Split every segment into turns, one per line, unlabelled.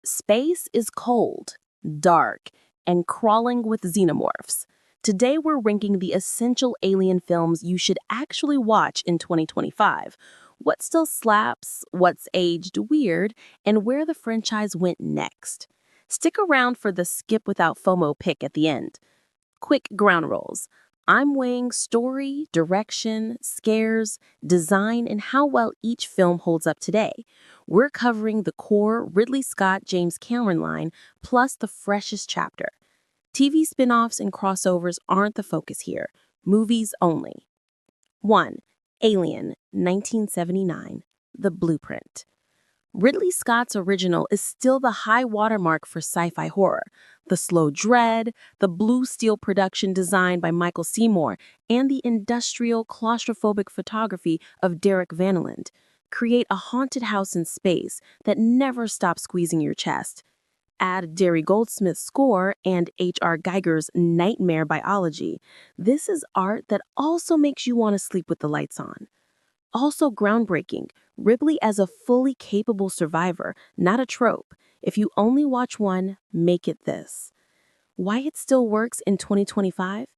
Space is cold, dark, and crawling with xenomorphs. Today we're ranking the essential alien films you should actually watch in 2025. What still slaps, what's aged weird, and where the franchise went next. Stick around for the skip without FOMO pick at the end. Quick ground rules. I'm weighing story, direction, scares, design, and how well each film holds up today. We're covering the core Ridley Scott James Cameron line plus the freshest chapter. TV spin-offs and crossovers aren't the focus here. Movies only. 1. Alien, 1979. The Blueprint. Ridley Scott's original is still the high watermark for sci-fi horror. The slow dread, the blue steel production design by Michael Seymour, and the industrial claustrophobic photography of Derek Vanneland create a haunted house in space that never stops squeezing your chest. Add Derry Goldsmith's score and H.R. Geiger's nightmare biology. This is art that also makes you want to sleep with the lights on. Also groundbreaking, Ripley as a fully capable survivor, not a trope. If you only watch one, make it this. Why it still works in 2025?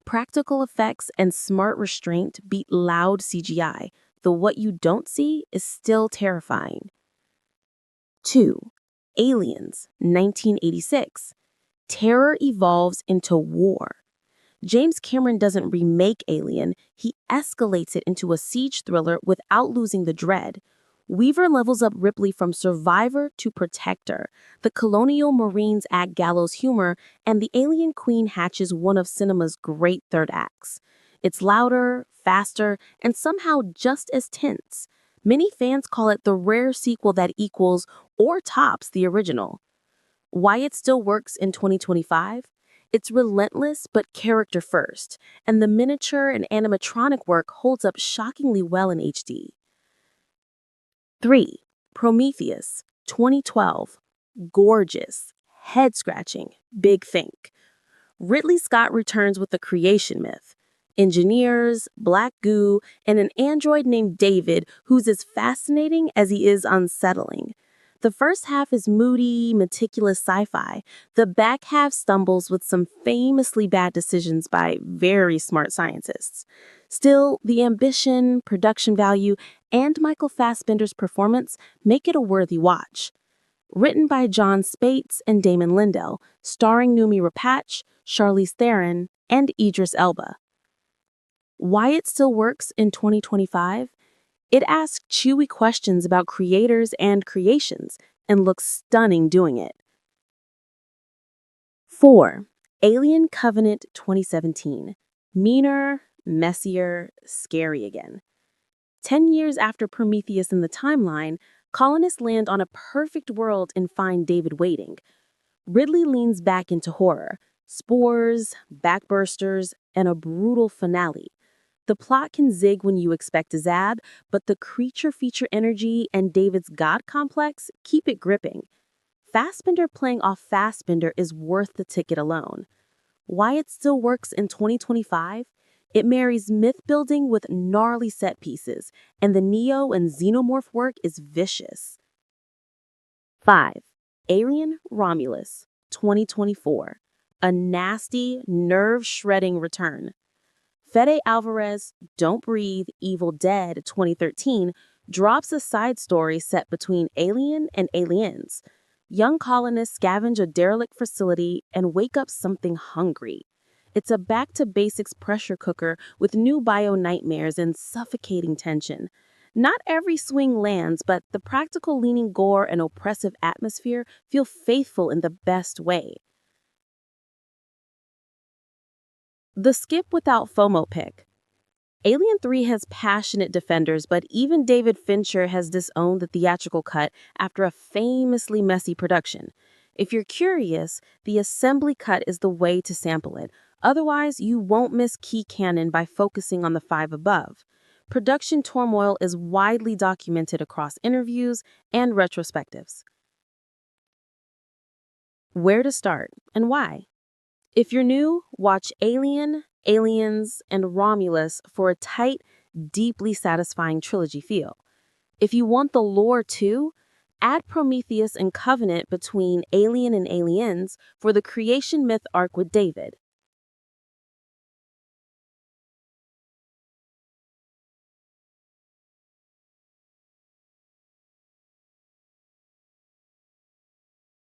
Practical effects and smart restraint beat loud CGI. The what you don't see is still terrifying. 2. Aliens, 1986. Terror evolves into war. James Cameron doesn't remake Alien, he escalates it into a siege thriller without losing the dread. Weaver levels up Ripley from survivor to protector. The colonial Marines add gallows humor, and the alien queen hatches one of cinema's great third acts. It's louder, faster, and somehow just as tense. Many fans call it the rare sequel that equals or tops the original. Why it still works in 2025? It's relentless but character first, and the miniature and animatronic work holds up shockingly well in HD. 3. Prometheus, 2012. Gorgeous, head-scratching, big think. Ridley Scott returns with the creation myth. Engineers, black goo, and an android named David who's as fascinating as he is unsettling. The first half is moody, meticulous sci-fi. The back half stumbles with some famously bad decisions by very smart scientists. Still, the ambition, production value, and Michael Fassbender's performance make it a worthy watch. Written by John Spates and Damon Lindell, starring Noomi Rapace, Charlize Theron, and Idris Elba. Why it still works in 2025? It asks chewy questions about creators and creations and looks stunning doing it. 4. Alien Covenant 2017. Meaner, messier, scary again. 10 years after Prometheus in the timeline, colonists land on a perfect world and find David waiting. Ridley leans back into horror, spores, backbursters, and a brutal finale. The plot can zig when you expect a zab, but the creature feature energy and David's god complex keep it gripping. Fassbender playing off Fassbender is worth the ticket alone. Why it still works in 2025? It marries myth building with gnarly set pieces, and the Neo and Xenomorph work is vicious. 5. Alien Romulus, 2024. A nasty, nerve-shredding return. Fede Alvarez, Don't Breathe, Evil Dead 2013 drops a side story set between Alien and Aliens. Young colonists scavenge a derelict facility and wake up something hungry. It's a back-to-basics pressure cooker with new bio-nightmares and suffocating tension. Not every swing lands, but the practical-leaning gore and oppressive atmosphere feel faithful in the best way. The skip without FOMO pick. Alien 3 has passionate defenders, but even David Fincher has disowned the theatrical cut after a famously messy production. If you're curious, the assembly cut is the way to sample it. Otherwise, you won't miss key canon by focusing on the 5 above. Production turmoil is widely documented across interviews and retrospectives. Where to start and why? If you're new, watch Alien, Aliens, and Romulus for a tight, deeply satisfying trilogy feel. If you want the lore too, Add Prometheus and Covenant between Alien and Aliens for the creation myth arc with David.